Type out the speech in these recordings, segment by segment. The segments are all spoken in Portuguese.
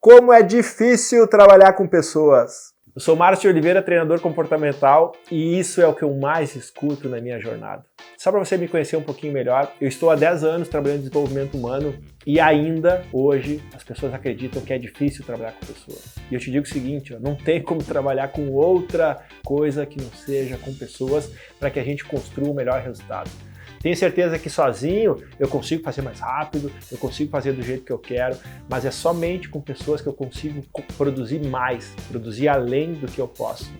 Como é difícil trabalhar com pessoas. Eu sou Márcio Oliveira, treinador comportamental, e isso é o que eu mais escuto na minha jornada. Só para você me conhecer um pouquinho melhor, eu estou há 10 anos trabalhando em desenvolvimento humano e ainda hoje as pessoas acreditam que é difícil trabalhar com pessoas. E eu te digo o seguinte, não tem como trabalhar com outra coisa que não seja com pessoas para que a gente construa o melhor resultado. Tenho certeza que sozinho eu consigo fazer mais rápido, eu consigo fazer do jeito que eu quero, mas é somente com pessoas que eu consigo produzir mais, produzir além do que eu posso.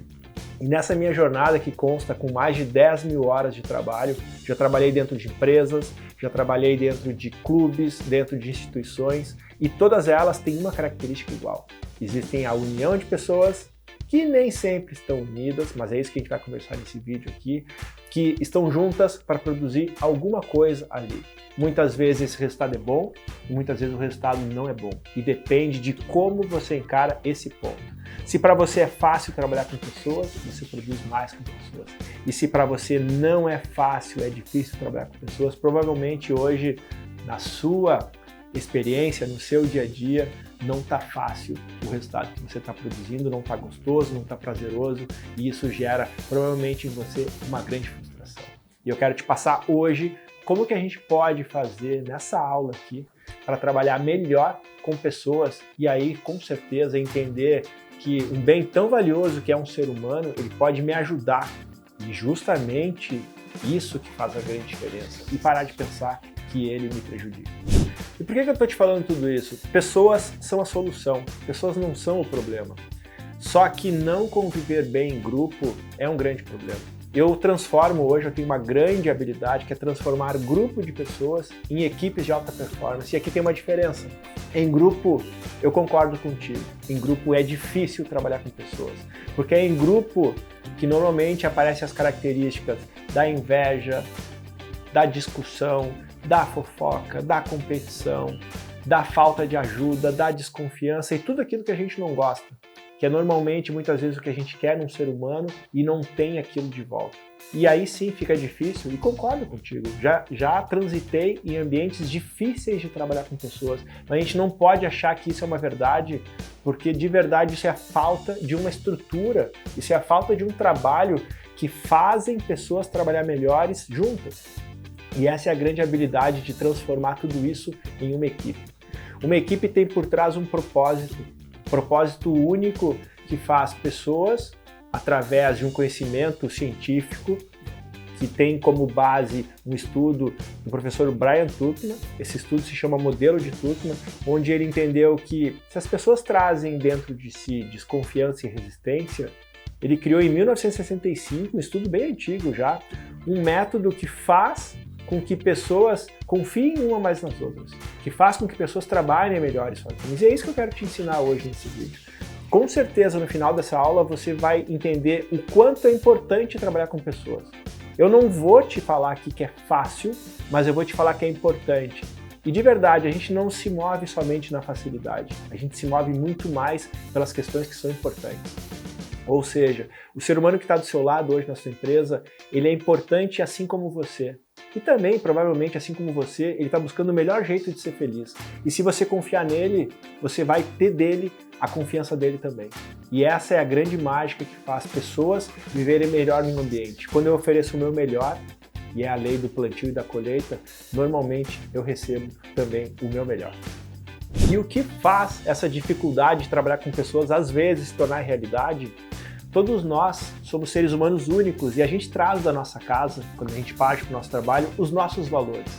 E nessa minha jornada que consta com mais de 10 mil horas de trabalho, já trabalhei dentro de empresas, já trabalhei dentro de clubes, dentro de instituições, e todas elas têm uma característica igual. Existem a união de pessoas que nem sempre estão unidas, mas é isso que a gente vai conversar nesse vídeo aqui, que estão juntas para produzir alguma coisa ali. Muitas vezes esse resultado é bom, e muitas vezes o resultado não é bom. E depende de como você encara esse ponto. Se para você é fácil trabalhar com pessoas, você produz mais com pessoas. E se para você não é fácil, é difícil trabalhar com pessoas, provavelmente hoje, na sua experiência, no seu dia a dia, não está fácil o resultado que você está produzindo, não está gostoso, não está prazeroso, e isso gera provavelmente em você uma grande frustração. E eu quero te passar hoje como que a gente pode fazer nessa aula aqui para trabalhar melhor com pessoas e aí com certeza entender que um bem tão valioso que é um ser humano, ele pode me ajudar, e justamente isso que faz a grande diferença, e parar de pensar que ele me prejudica. E por que eu estou te falando tudo isso? Pessoas são a solução, pessoas não são o problema. Só que não conviver bem em grupo é um grande problema. Eu transformo hoje, eu tenho uma grande habilidade que é transformar grupo de pessoas em equipes de alta performance. E aqui tem uma diferença. Em grupo, eu concordo contigo. Em grupo é difícil trabalhar com pessoas. Porque é em grupo que normalmente aparecem as características da inveja, da discussão, da fofoca, da competição, da falta de ajuda, da desconfiança e tudo aquilo que a gente não gosta, que é normalmente, muitas vezes, o que a gente quer num ser humano e não tem aquilo de volta. E aí sim fica difícil, e concordo contigo, já transitei em ambientes difíceis de trabalhar com pessoas, mas a gente não pode achar que isso é uma verdade, porque de verdade isso é a falta de uma estrutura, isso é a falta de um trabalho que fazem pessoas trabalhar melhores juntas. E essa é a grande habilidade de transformar tudo isso em uma equipe. Uma equipe tem por trás um propósito único que faz pessoas, através de um conhecimento científico, que tem como base um estudo do professor Brian Tuchman. Esse estudo se chama Modelo de Tuchman, onde ele entendeu que se as pessoas trazem dentro de si desconfiança e resistência, ele criou em 1965, um estudo bem antigo já, um método que faz com que pessoas confiem uma mais nas outras, que faz com que pessoas trabalhem melhor sozinhas. E é isso que eu quero te ensinar hoje nesse vídeo. Com certeza, no final dessa aula, você vai entender o quanto é importante trabalhar com pessoas. Eu não vou te falar aqui que é fácil, mas eu vou te falar que é importante. E de verdade, a gente não se move somente na facilidade, a gente se move muito mais pelas questões que são importantes. Ou seja, o ser humano que está do seu lado hoje na sua empresa, ele é importante assim como você. E também, provavelmente, assim como você, ele está buscando o melhor jeito de ser feliz. E se você confiar nele, você vai ter dele a confiança dele também. E essa é a grande mágica que faz pessoas viverem melhor no ambiente. Quando eu ofereço o meu melhor, e é a lei do plantio e da colheita, normalmente eu recebo também o meu melhor. E o que faz essa dificuldade de trabalhar com pessoas às vezes se tornar realidade? Todos nós somos seres humanos únicos e a gente traz da nossa casa, quando a gente parte para o nosso trabalho, os nossos valores.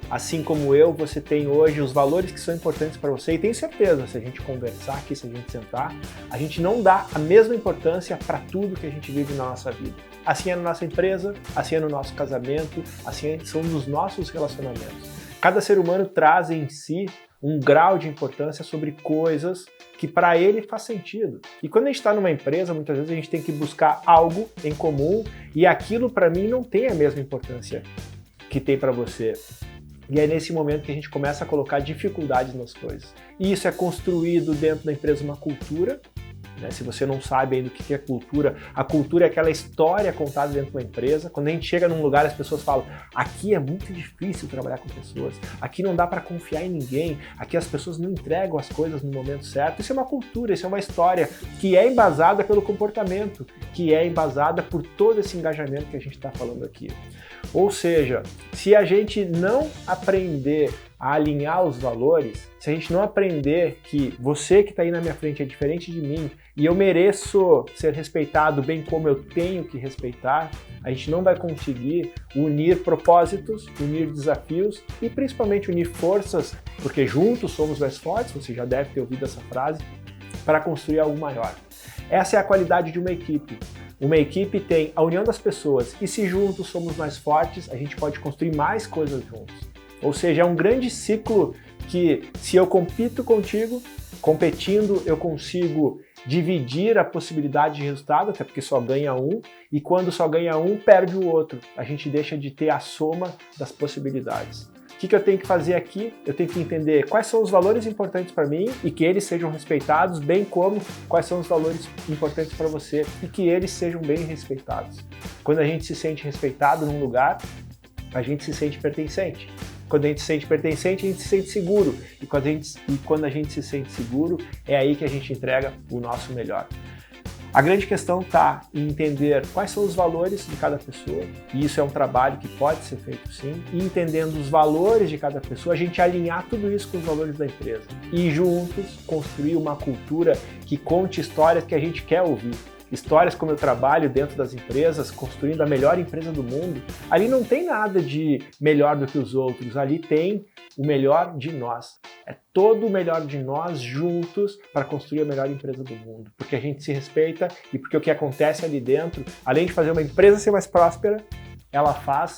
Assim como eu, você tem hoje os valores que são importantes para você e tenho certeza, se a gente conversar aqui, se a gente sentar, a gente não dá a mesma importância para tudo que a gente vive na nossa vida. Assim é na nossa empresa, assim é no nosso casamento, assim são nos nossos relacionamentos. Cada ser humano traz em si um grau de importância sobre coisas que para ele faz sentido. E quando a gente está numa empresa, muitas vezes a gente tem que buscar algo em comum e aquilo para mim não tem a mesma importância que tem para você. E é nesse momento que a gente começa a colocar dificuldades nas coisas. E isso é construído dentro da empresa uma cultura, né? Se você não sabe ainda o que é cultura, a cultura é aquela história contada dentro de uma empresa. Quando a gente chega num lugar, as pessoas falam, aqui é muito difícil trabalhar com pessoas, aqui não dá para confiar em ninguém, aqui as pessoas não entregam as coisas no momento certo. Isso é uma cultura, isso é uma história que é embasada pelo comportamento, que é embasada por todo esse engajamento que a gente está falando aqui. Ou seja, se a gente não aprender a alinhar os valores, se a gente não aprender que você que está aí na minha frente é diferente de mim e eu mereço ser respeitado bem como eu tenho que respeitar, a gente não vai conseguir unir propósitos, unir desafios e principalmente unir forças, porque juntos somos mais fortes, você já deve ter ouvido essa frase, para construir algo maior. Essa é a qualidade de uma equipe. Uma equipe tem a união das pessoas e se juntos somos mais fortes, a gente pode construir mais coisas juntos. Ou seja, é um grande ciclo que se eu compito contigo, competindo eu consigo dividir a possibilidade de resultado, até porque só ganha um, e quando só ganha um, perde o outro. A gente deixa de ter a soma das possibilidades. O que eu tenho que fazer aqui? Eu tenho que entender quais são os valores importantes para mim e que eles sejam respeitados, bem como quais são os valores importantes para você e que eles sejam bem respeitados. Quando a gente se sente respeitado num lugar, a gente se sente pertencente. Quando a gente se sente pertencente, a gente se sente seguro. E quando a gente se sente seguro, é aí que a gente entrega o nosso melhor. A grande questão está em entender quais são os valores de cada pessoa, e isso é um trabalho que pode ser feito sim, e entendendo os valores de cada pessoa, a gente alinhar tudo isso com os valores da empresa. E juntos construir uma cultura que conte histórias que a gente quer ouvir. Histórias como eu trabalho dentro das empresas, construindo a melhor empresa do mundo. Ali não tem nada de melhor do que os outros, ali tem o melhor de nós. É todo o melhor de nós juntos para construir a melhor empresa do mundo. Porque a gente se respeita e porque o que acontece ali dentro, além de fazer uma empresa ser mais próspera, ela faz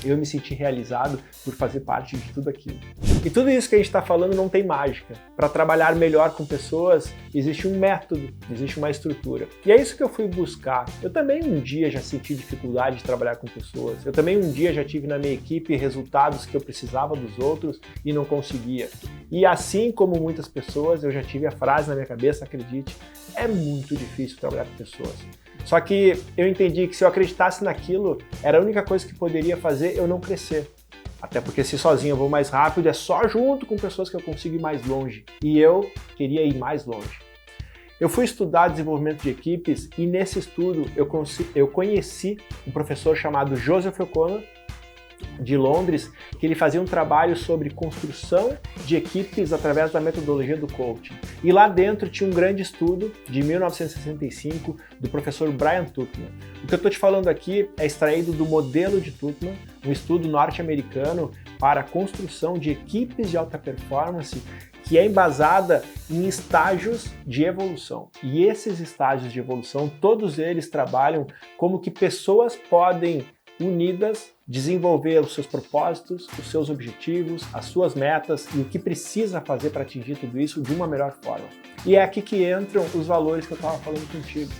eu me sentir realizado por fazer parte de tudo aquilo. E tudo isso que a gente está falando não tem mágica. Para trabalhar melhor com pessoas, existe um método, existe uma estrutura. E é isso que eu fui buscar. Eu também um dia já senti dificuldade de trabalhar com pessoas. Eu também um dia já tive na minha equipe resultados que eu precisava dos outros e não conseguia. E assim como muitas pessoas, eu já tive a frase na minha cabeça, acredite, é muito difícil trabalhar com pessoas. Só que eu entendi que se eu acreditasse naquilo, era a única coisa que poderia fazer eu não crescer. Até porque se sozinho eu vou mais rápido, é só junto com pessoas que eu consigo ir mais longe. E eu queria ir mais longe. Eu fui estudar desenvolvimento de equipes e nesse estudo eu conheci um professor chamado Joseph O'Connor, de Londres, que ele fazia um trabalho sobre construção de equipes através da metodologia do coaching. E lá dentro tinha um grande estudo de 1965 do professor Brian Tuchman. O que eu estou te falando aqui é extraído do modelo de Tuchman, um estudo norte-americano para a construção de equipes de alta performance que é embasada em estágios de evolução. E esses estágios de evolução, todos eles trabalham como que pessoas podem unidas desenvolver os seus propósitos, os seus objetivos, as suas metas e o que precisa fazer para atingir tudo isso de uma melhor forma. E é aqui que entram os valores que eu estava falando contigo.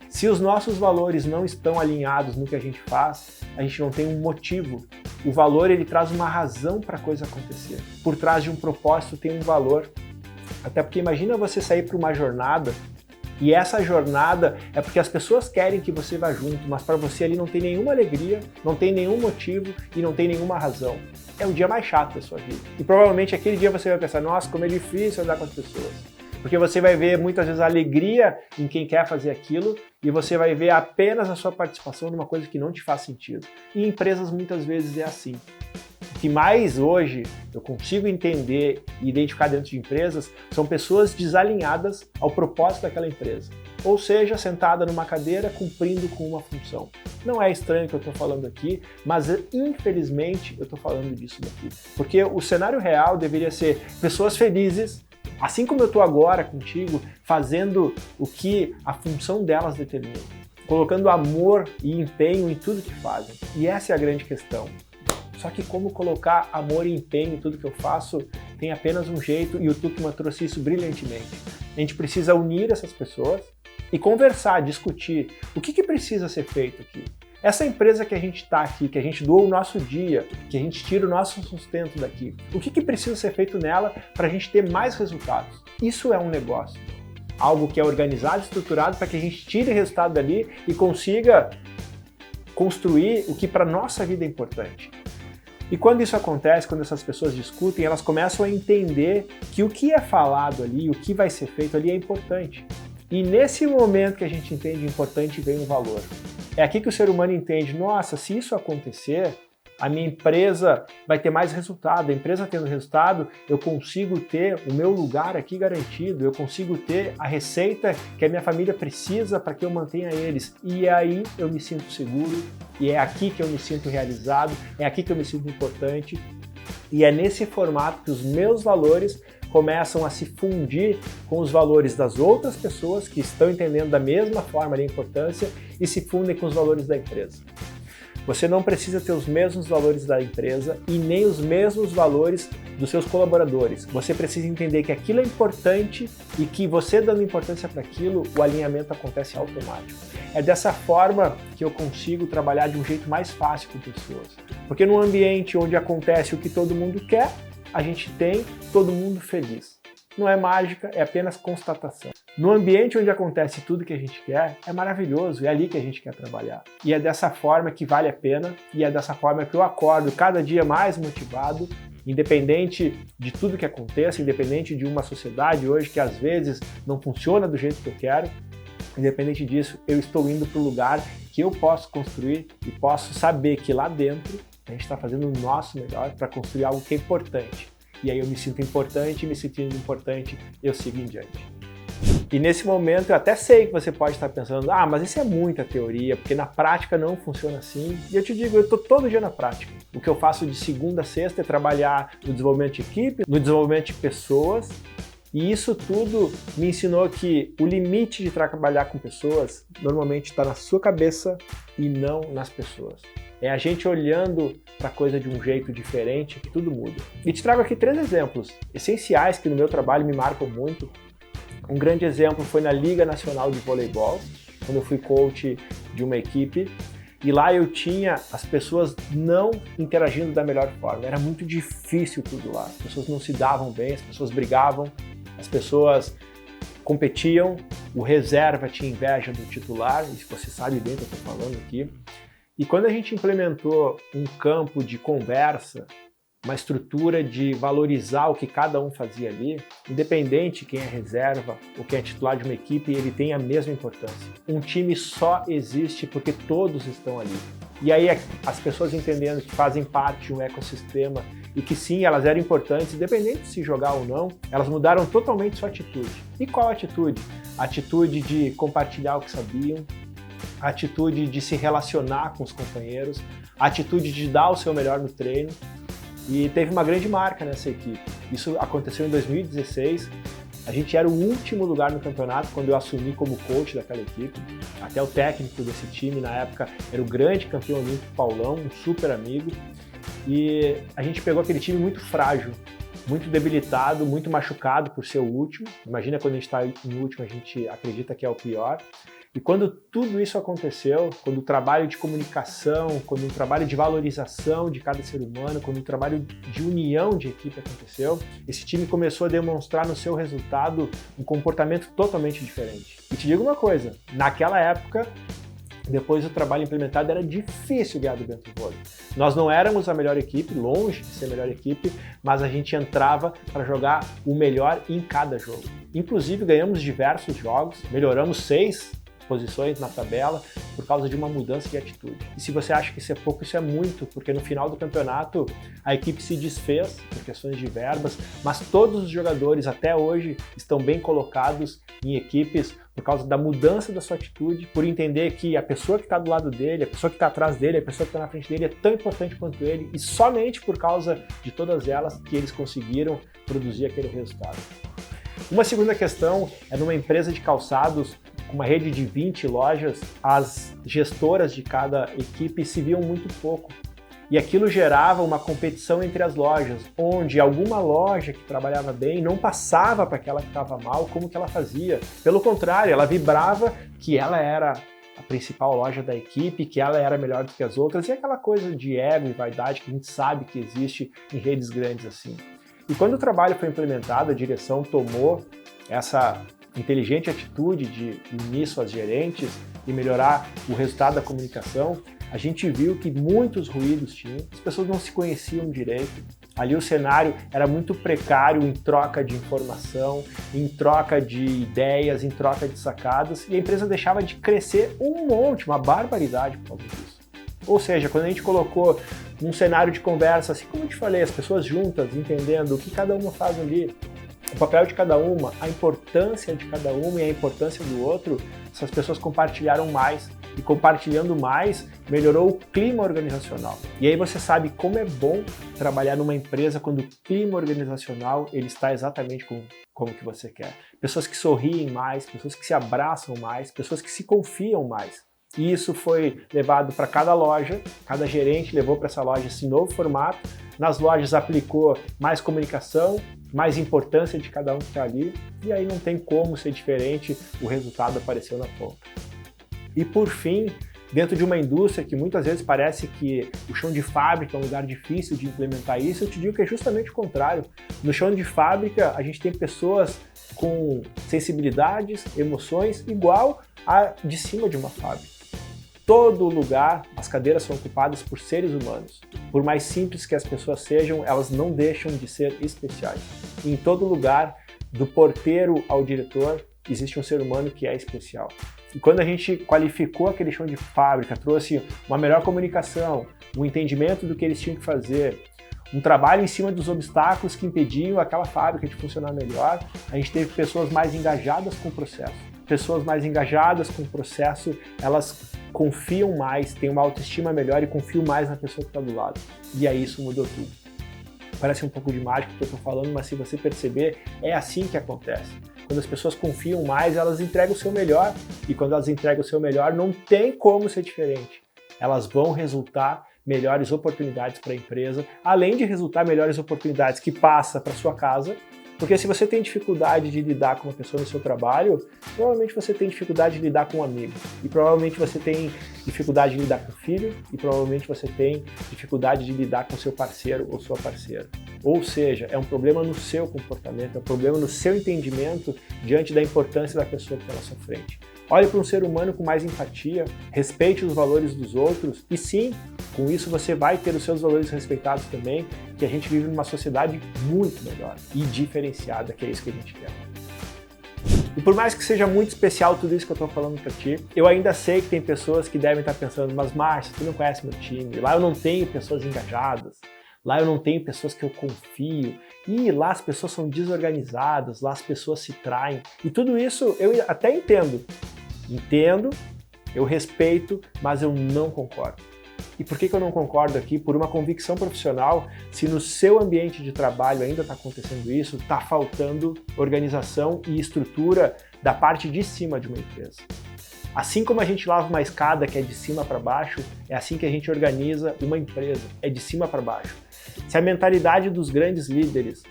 Se os nossos valores não estão alinhados no que a gente faz, a gente não tem um motivo. O valor ele traz uma razão para a coisa acontecer. Por trás de um propósito tem um valor. Até porque imagina você sair para uma jornada e essa jornada é porque as pessoas querem que você vá junto, mas para você ali não tem nenhuma alegria, não tem nenhum motivo e não tem nenhuma razão. É o dia mais chato da sua vida. E provavelmente aquele dia você vai pensar, nossa, como é difícil andar com as pessoas. Porque você vai ver muitas vezes a alegria em quem quer fazer aquilo e você vai ver apenas a sua participação numa coisa que não te faz sentido. E em empresas muitas vezes é assim. O que mais hoje eu consigo entender e identificar dentro de empresas são pessoas desalinhadas ao propósito daquela empresa. Ou seja, sentada numa cadeira cumprindo com uma função. Não é estranho o que eu estou falando aqui, mas infelizmente eu estou falando disso daqui. Porque o cenário real deveria ser pessoas felizes, assim como eu estou agora contigo, fazendo o que a função delas determina. Colocando amor e empenho em tudo que fazem. E essa é a grande questão. Só que como colocar amor e empenho em tudo que eu faço tem apenas um jeito e o Tuchman trouxe isso brilhantemente. A gente precisa unir essas pessoas e conversar, discutir o que precisa ser feito aqui. Essa empresa que a gente está aqui, que a gente doa o nosso dia, que a gente tira o nosso sustento daqui, o que precisa ser feito nela para a gente ter mais resultados? Isso é um negócio. algo que é organizado, estruturado, para que a gente tire resultado dali e consiga construir o que para a nossa vida é importante. E quando isso acontece, quando essas pessoas discutem, elas começam a entender que o que é falado ali, o que vai ser feito ali é importante. E nesse momento que a gente entende importante, vem um valor. É aqui que o ser humano entende, nossa, se isso acontecer, a minha empresa vai ter mais resultado. A empresa tendo resultado, eu consigo ter o meu lugar aqui garantido, eu consigo ter a receita que a minha família precisa para que eu mantenha eles. E aí eu me sinto seguro, e é aqui que eu me sinto realizado, é aqui que eu me sinto importante. E é nesse formato que os meus valores começam a se fundir com os valores das outras pessoas que estão entendendo da mesma forma a importância e se fundem com os valores da empresa. Você não precisa ter os mesmos valores da empresa e nem os mesmos valores dos seus colaboradores. Você precisa entender que aquilo é importante e que você dando importância para aquilo, o alinhamento acontece automático. É dessa forma que eu consigo trabalhar de um jeito mais fácil com pessoas. Porque num ambiente onde acontece o que todo mundo quer, a gente tem todo mundo feliz. Não é mágica, é apenas constatação. No ambiente onde acontece tudo que a gente quer, é maravilhoso, é ali que a gente quer trabalhar. E é dessa forma que vale a pena, e é dessa forma que eu acordo cada dia mais motivado, independente de tudo que aconteça, independente de uma sociedade hoje que às vezes não funciona do jeito que eu quero, independente disso, eu estou indo para o lugar que eu posso construir e posso saber que lá dentro a gente está fazendo o nosso melhor para construir algo que é importante. E aí eu me sinto importante, me sentindo importante, eu sigo em diante. E nesse momento eu até sei que você pode estar pensando, mas isso é muita teoria, porque na prática não funciona assim. E eu te digo, eu estou todo dia na prática. O que eu faço de segunda a sexta é trabalhar no desenvolvimento de equipe, no desenvolvimento de pessoas, e isso tudo me ensinou que o limite de trabalhar com pessoas normalmente está na sua cabeça e não nas pessoas. É a gente olhando para a coisa de um jeito diferente que tudo muda. E te trago aqui 3 exemplos essenciais que no meu trabalho me marcam muito. Um grande exemplo foi na Liga Nacional de Voleibol, quando eu fui coach de uma equipe. E lá eu tinha as pessoas não interagindo da melhor forma. Era muito difícil tudo lá. As pessoas não se davam bem, as pessoas brigavam, as pessoas competiam, o reserva tinha inveja do titular, e você sabe bem o que eu estou falando aqui. E quando a gente implementou um campo de conversa, uma estrutura de valorizar o que cada um fazia ali, independente quem é reserva ou quem é titular de uma equipe, ele tem a mesma importância. Um time só existe porque todos estão ali. E aí as pessoas entendendo que fazem parte de um ecossistema e que sim, elas eram importantes, independente de se jogar ou não, elas mudaram totalmente sua atitude. E qual atitude? A atitude de compartilhar o que sabiam, a atitude de se relacionar com os companheiros, a atitude de dar o seu melhor no treino. E teve uma grande marca nessa equipe. Isso aconteceu em 2016. A gente era o último lugar no campeonato quando eu assumi como coach daquela equipe. Até o técnico desse time, na época, era o grande campeão olímpico Paulão, um super amigo. E a gente pegou aquele time muito frágil, muito debilitado, muito machucado por ser o último. Imagina quando a gente está em último, a gente acredita que é o pior. E quando tudo isso aconteceu, quando o trabalho de comunicação, quando o trabalho de valorização de cada ser humano, quando o trabalho de união de equipe aconteceu, esse time começou a demonstrar no seu resultado um comportamento totalmente diferente. E te digo uma coisa, naquela época, depois do trabalho implementado, era difícil ganhar do Bento Vôlei. Nós não éramos a melhor equipe, longe de ser a melhor equipe, mas a gente entrava para jogar o melhor em cada jogo. Inclusive, ganhamos diversos jogos, melhoramos 6 posições na tabela por causa de uma mudança de atitude. E se você acha que isso é pouco, isso é muito, porque no final do campeonato a equipe se desfez por questões de verbas, mas todos os jogadores até hoje estão bem colocados em equipes por causa da mudança da sua atitude, por entender que a pessoa que está do lado dele, a pessoa que está atrás dele, a pessoa que está na frente dele é tão importante quanto ele, e somente por causa de todas elas que eles conseguiram produzir aquele resultado. Uma segunda questão é numa empresa de calçados com uma rede de 20 lojas, as gestoras de cada equipe se viam muito pouco. E aquilo gerava uma competição entre as lojas, onde alguma loja que trabalhava bem não passava para aquela que estava mal como que ela fazia. Pelo contrário, ela vibrava que ela era a principal loja da equipe, que ela era melhor do que as outras, e aquela coisa de ego e vaidade que a gente sabe que existe em redes grandes assim. E quando o trabalho foi implementado, a direção tomou essa inteligente atitude de unir suas gerentes e melhorar o resultado da comunicação, a gente viu que muitos ruídos tinham, as pessoas não se conheciam direito. Ali o cenário era muito precário em troca de informação, em troca de ideias, em troca de sacadas, e a empresa deixava de crescer um monte, uma barbaridade por causa disso. Ou seja, quando a gente colocou num cenário de conversa, assim como eu te falei, as pessoas juntas, entendendo o que cada uma faz ali, o papel de cada uma, a importância de cada uma e a importância do outro, essas pessoas compartilharam mais. E compartilhando mais, melhorou o clima organizacional. E aí você sabe como é bom trabalhar numa empresa quando o clima organizacional ele está exatamente como que você quer. Pessoas que sorriem mais, pessoas que se abraçam mais, pessoas que se confiam mais. E isso foi levado para cada loja, cada gerente levou para essa loja esse novo formato. Nas lojas aplicou mais comunicação, mais importância de cada um que está ali, e aí não tem como ser diferente, o resultado apareceu na ponta. E por fim, dentro de uma indústria que muitas vezes parece que o chão de fábrica é um lugar difícil de implementar isso, eu te digo que é justamente o contrário. No chão de fábrica, a gente tem pessoas com sensibilidades, emoções igual a de cima de uma fábrica. Todo lugar, as cadeiras são ocupadas por seres humanos. Por mais simples que as pessoas sejam, elas não deixam de ser especiais. E em todo lugar, do porteiro ao diretor, existe um ser humano que é especial. E quando a gente qualificou aquele chão de fábrica, trouxe uma melhor comunicação, um entendimento do que eles tinham que fazer, um trabalho em cima dos obstáculos que impediam aquela fábrica de funcionar melhor, a gente teve pessoas mais engajadas com o processo. Pessoas mais engajadas com o processo, elas confiam mais, têm uma autoestima melhor e confiam mais na pessoa que está do lado. E aí isso mudou tudo. Parece um pouco de mágica o que eu estou falando, mas se você perceber, é assim que acontece. Quando as pessoas confiam mais, elas entregam o seu melhor. E quando elas entregam o seu melhor, não tem como ser diferente. Elas vão resultar melhores oportunidades para a empresa, além de resultar melhores oportunidades que passa para sua casa. Porque se você tem dificuldade de lidar com uma pessoa no seu trabalho, provavelmente você tem dificuldade de lidar com um amigo. E provavelmente você tem dificuldade de lidar com o filho. E provavelmente você tem dificuldade de lidar com seu parceiro ou sua parceira. Ou seja, é um problema no seu comportamento, é um problema no seu entendimento diante da importância da pessoa que está na sua frente. Olhe para um ser humano com mais empatia, respeite os valores dos outros e sim, com isso você vai ter os seus valores respeitados também, que a gente vive numa sociedade muito melhor e diferenciada, que é isso que a gente quer. E por mais que seja muito especial tudo isso que eu estou falando para ti, eu ainda sei que tem pessoas que devem estar pensando, mas Márcio, tu não conhece meu time, lá eu não tenho pessoas engajadas, lá eu não tenho pessoas que eu confio, e lá as pessoas são desorganizadas, lá as pessoas se traem, e tudo isso eu até entendo, eu respeito, mas eu não concordo. E por que eu não concordo aqui? Por uma convicção profissional, se no seu ambiente de trabalho ainda está acontecendo isso, está faltando organização e estrutura da parte de cima de uma empresa. Assim como a gente lava uma escada que é de cima para baixo, é assim que a gente organiza uma empresa, é de cima para baixo. Se a mentalidade dos grandes líderes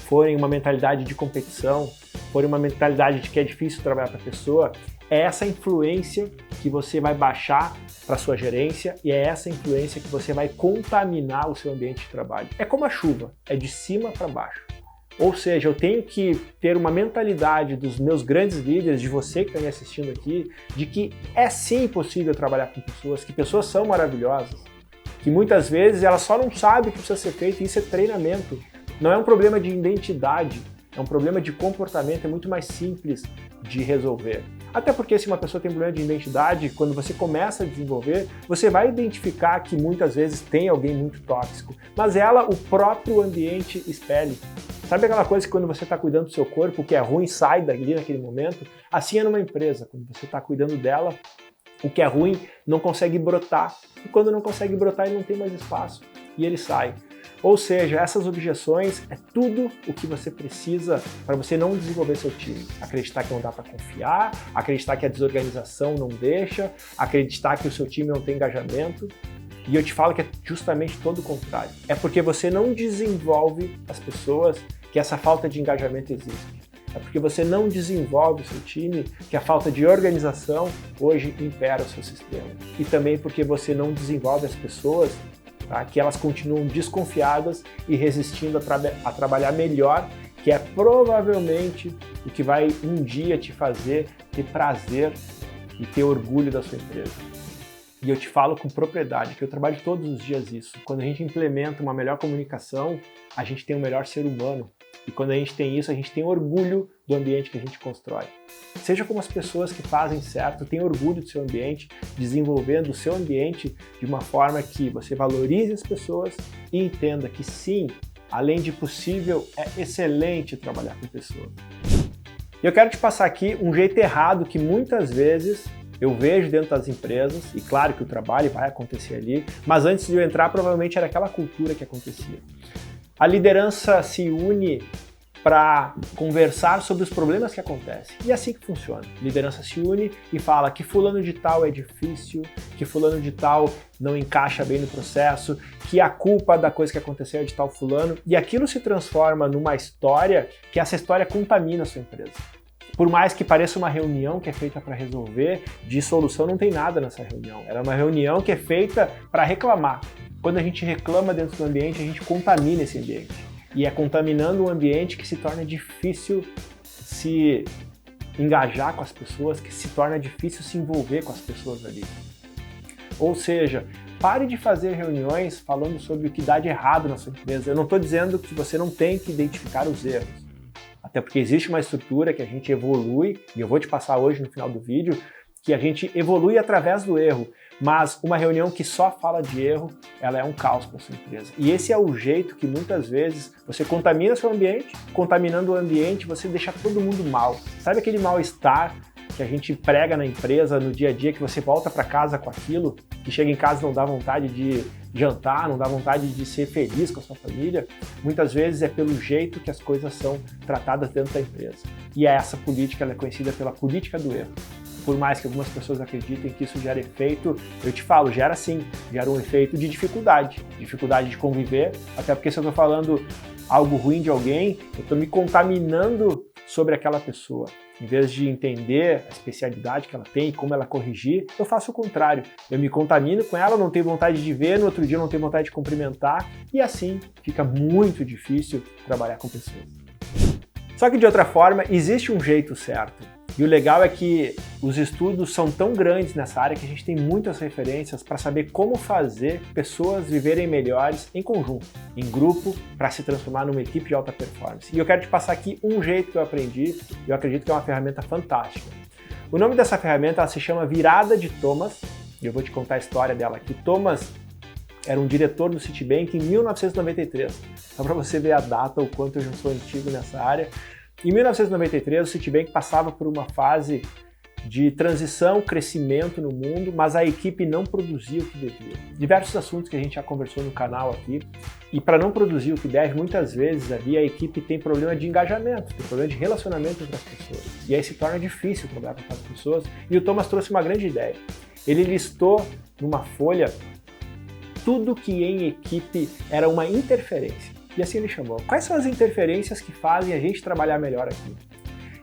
forem uma mentalidade de competição, forem uma mentalidade de que é difícil trabalhar para a pessoa, é essa influência que você vai baixar para sua gerência e é essa influência que você vai contaminar o seu ambiente de trabalho. É como a chuva, é de cima para baixo. Ou seja, eu tenho que ter uma mentalidade dos meus grandes líderes, de você que está me assistindo aqui, de que é sim possível trabalhar com pessoas, que pessoas são maravilhosas, que muitas vezes elas só não sabem o que precisa ser feito e isso é treinamento. Não é um problema de identidade, é um problema de comportamento, é muito mais simples de resolver. Até porque se uma pessoa tem problema de identidade, quando você começa a desenvolver, você vai identificar que muitas vezes tem alguém muito tóxico, mas ela, o próprio ambiente espelha. Sabe aquela coisa que quando você está cuidando do seu corpo, o que é ruim sai dali naquele momento? Assim é numa empresa, quando você está cuidando dela, o que é ruim não consegue brotar. E quando não consegue brotar, ele não tem mais espaço e ele sai. Ou seja, essas objeções é tudo o que você precisa para você não desenvolver seu time. Acreditar que não dá para confiar, acreditar que a desorganização não deixa, acreditar que o seu time não tem engajamento. E eu te falo que é justamente todo o contrário. É porque você não desenvolve as pessoas que essa falta de engajamento existe. É porque você não desenvolve o seu time que a falta de organização hoje impera o seu sistema. E também porque você não desenvolve as pessoas, tá, que elas continuam desconfiadas e resistindo a trabalhar melhor que é provavelmente o que vai um dia te fazer ter prazer e ter orgulho da sua empresa. E eu te falo com propriedade, que eu trabalho todos os dias isso. Quando a gente implementa uma melhor comunicação, a gente tem um melhor ser humano. E quando a gente tem isso, a gente tem orgulho do ambiente que a gente constrói. Seja como as pessoas que fazem certo, tenham orgulho do seu ambiente, desenvolvendo o seu ambiente de uma forma que você valorize as pessoas e entenda que sim, além de possível, é excelente trabalhar com pessoas. E eu quero te passar aqui um jeito errado que muitas vezes eu vejo dentro das empresas, e claro que o trabalho vai acontecer ali, mas antes de eu entrar, provavelmente era aquela cultura que acontecia. A liderança se une para conversar sobre os problemas que acontecem. E é assim que funciona. A liderança se une e fala que fulano de tal é difícil, que fulano de tal não encaixa bem no processo, que a culpa da coisa que aconteceu é de tal fulano, e aquilo se transforma numa história que essa história contamina a sua empresa. Por mais que pareça uma reunião que é feita para resolver, de solução não tem nada nessa reunião. Ela é uma reunião que é feita para reclamar. Quando a gente reclama dentro do ambiente, a gente contamina esse ambiente. E é contaminando o ambiente que se torna difícil se engajar com as pessoas, que se torna difícil se envolver com as pessoas ali. Ou seja, pare de fazer reuniões falando sobre o que dá de errado na sua empresa. Eu não estou dizendo que você não tem que identificar os erros. Até porque existe uma estrutura que a gente evolui, e eu vou te passar hoje no final do vídeo, que a gente evolui através do erro. Mas uma reunião que só fala de erro, ela é um caos para a sua empresa. E esse é o jeito que muitas vezes você contamina seu ambiente, contaminando o ambiente, você deixa todo mundo mal. Sabe aquele mal-estar que a gente prega na empresa no dia a dia, que você volta para casa com aquilo, que chega em casa e não dá vontade de jantar, não dá vontade de ser feliz com a sua família? Muitas vezes é pelo jeito que as coisas são tratadas dentro da empresa. E essa política ela é conhecida pela política do erro. Por mais que algumas pessoas acreditem que isso gera efeito, eu te falo, gera sim, gera um efeito de dificuldade de conviver, até porque se eu estou falando algo ruim de alguém, eu estou me contaminando sobre aquela pessoa. Em vez de entender a especialidade que ela tem e como ela corrigir, eu faço o contrário. Eu me contamino com ela, não tenho vontade de ver, no outro dia não tenho vontade de cumprimentar, e assim fica muito difícil trabalhar com pessoas. Só que de outra forma, existe um jeito certo. E o legal é que os estudos são tão grandes nessa área que a gente tem muitas referências para saber como fazer pessoas viverem melhores em conjunto, em grupo, para se transformar numa equipe de alta performance. E eu quero te passar aqui um jeito que eu aprendi, e eu acredito que é uma ferramenta fantástica. O nome dessa ferramenta ela se chama Virada de Thomas, e eu vou te contar a história dela aqui. Thomas era um diretor do Citibank em 1993, só para você ver a data, o quanto eu já sou antigo nessa área. Em 1993, o Citibank passava por uma fase de transição, crescimento no mundo, mas a equipe não produzia o que devia. Diversos assuntos que a gente já conversou no canal aqui, e para não produzir o que deve, muitas vezes ali a equipe tem problema de engajamento, tem problema de relacionamento entre as pessoas. E aí se torna difícil trabalhar com aquelas pessoas, e o Thomas trouxe uma grande ideia. Ele listou numa folha tudo que em equipe era uma interferência. E assim ele chamou. Quais são as interferências que fazem a gente trabalhar melhor aqui?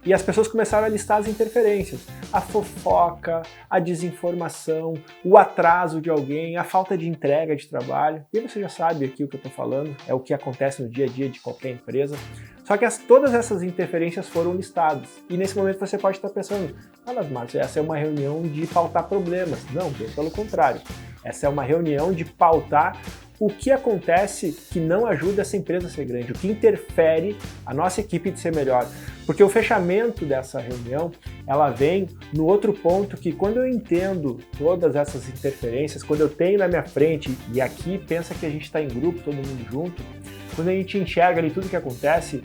E as pessoas começaram a listar as interferências. A fofoca, a desinformação, o atraso de alguém, a falta de entrega de trabalho. E você já sabe aqui o que eu estou falando, é o que acontece no dia a dia de qualquer empresa. Só que todas essas interferências foram listadas. E nesse momento você pode estar pensando, mas Márcio, essa é uma reunião de pautar problemas. Não, bem pelo contrário. Essa é uma reunião de pautar o que acontece que não ajuda essa empresa a ser grande, o que interfere a nossa equipe de ser melhor. Porque o fechamento dessa reunião, ela vem no outro ponto que quando eu entendo todas essas interferências, quando eu tenho na minha frente, e aqui pensa que a gente está em grupo, todo mundo junto, quando a gente enxerga ali tudo que acontece,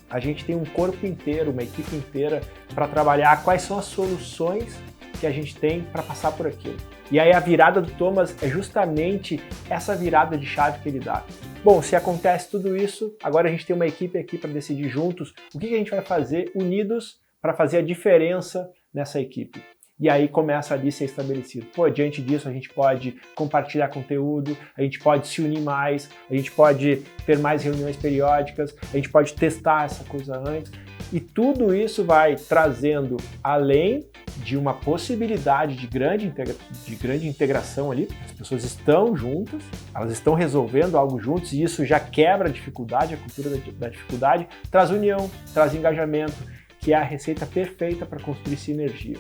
a gente tem um corpo inteiro, uma equipe inteira para trabalhar quais são as soluções que a gente tem para passar por aquilo. E aí a virada do Thomas é justamente essa virada de chave que ele dá. Bom, se acontece tudo isso, agora a gente tem uma equipe aqui para decidir juntos o que a gente vai fazer unidos para fazer a diferença nessa equipe. E aí começa ali a ser estabelecido. Pô, diante disso a gente pode compartilhar conteúdo, a gente pode se unir mais, a gente pode ter mais reuniões periódicas, a gente pode testar essa coisa antes. E tudo isso vai trazendo, além de uma possibilidade de grande integração ali. As pessoas estão juntas, elas estão resolvendo algo juntos e isso já quebra a dificuldade, a cultura da dificuldade, traz união, traz engajamento, que é a receita perfeita para construir sinergia.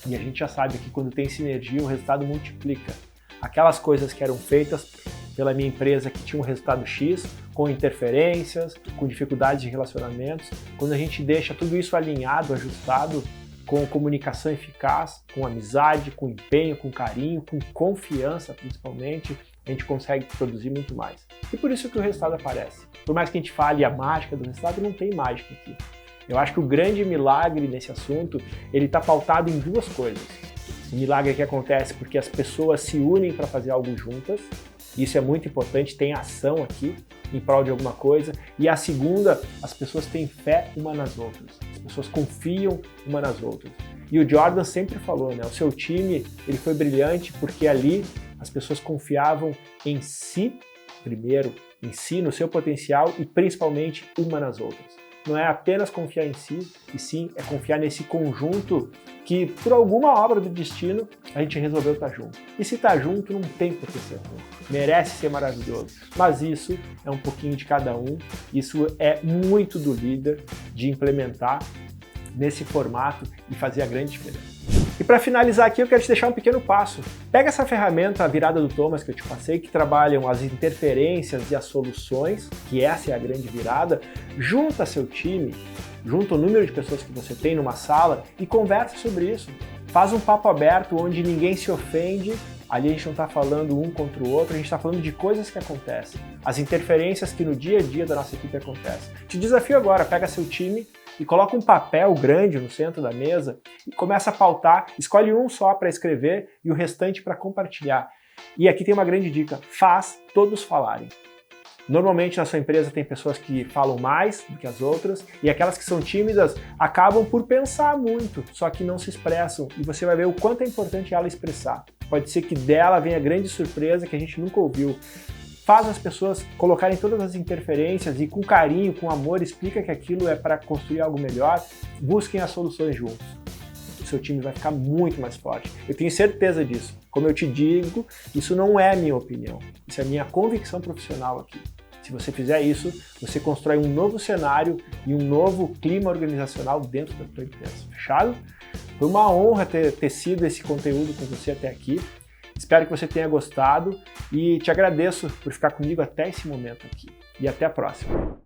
E a gente já sabe que quando tem sinergia, o resultado multiplica. Aquelas coisas que eram feitas pela minha empresa que tinha um resultado X, com interferências, com dificuldades de relacionamentos, quando a gente deixa tudo isso alinhado, ajustado, com comunicação eficaz, com amizade, com empenho, com carinho, com confiança principalmente, a gente consegue produzir muito mais. E por isso que o resultado aparece. Por mais que a gente fale a mágica do resultado, não tem mágica aqui. Eu acho que o grande milagre nesse assunto, ele está pautado em duas coisas. O milagre que acontece porque as pessoas se unem para fazer algo juntas, isso é muito importante, tem ação aqui em prol de alguma coisa. E a segunda, as pessoas têm fé uma nas outras, as pessoas confiam uma nas outras. E o Jordan sempre falou, né? O seu time, ele foi brilhante porque ali as pessoas confiavam em si, primeiro, em si, no seu potencial e principalmente uma nas outras. Não é apenas confiar em si, e sim é confiar nesse conjunto que, por alguma obra do destino, a gente resolveu estar junto. E se estar junto, não tem por que ser ruim. Merece ser maravilhoso. Mas isso é um pouquinho de cada um, isso é muito do líder de implementar nesse formato e fazer a grande diferença. E para finalizar aqui, eu quero te deixar um pequeno passo. Pega essa ferramenta, a virada do Thomas que eu te passei, que trabalham as interferências e as soluções, que essa é a grande virada, junta seu time, junta o número de pessoas que você tem numa sala e conversa sobre isso. Faz um papo aberto onde ninguém se ofende, ali a gente não está falando um contra o outro, a gente está falando de coisas que acontecem, as interferências que no dia a dia da nossa equipe acontecem. Te desafio agora, pega seu time e coloca um papel grande no centro da mesa e começa a pautar, escolhe um só para escrever e o restante para compartilhar. E aqui tem uma grande dica, faz todos falarem. Normalmente na sua empresa tem pessoas que falam mais do que as outras e aquelas que são tímidas acabam por pensar muito, só que não se expressam e você vai ver o quanto é importante ela expressar. Pode ser que dela venha grande surpresa que a gente nunca ouviu. Faz as pessoas colocarem todas as interferências e com carinho, com amor, explica que aquilo é para construir algo melhor, busquem as soluções juntos. O seu time vai ficar muito mais forte. Eu tenho certeza disso. Como eu te digo, isso não é minha opinião, isso é minha convicção profissional aqui. Se você fizer isso, você constrói um novo cenário e um novo clima organizacional dentro da tua empresa. Fechado? Foi uma honra ter tecido esse conteúdo com você até aqui. Espero que você tenha gostado e te agradeço por ficar comigo até esse momento aqui. E até a próxima.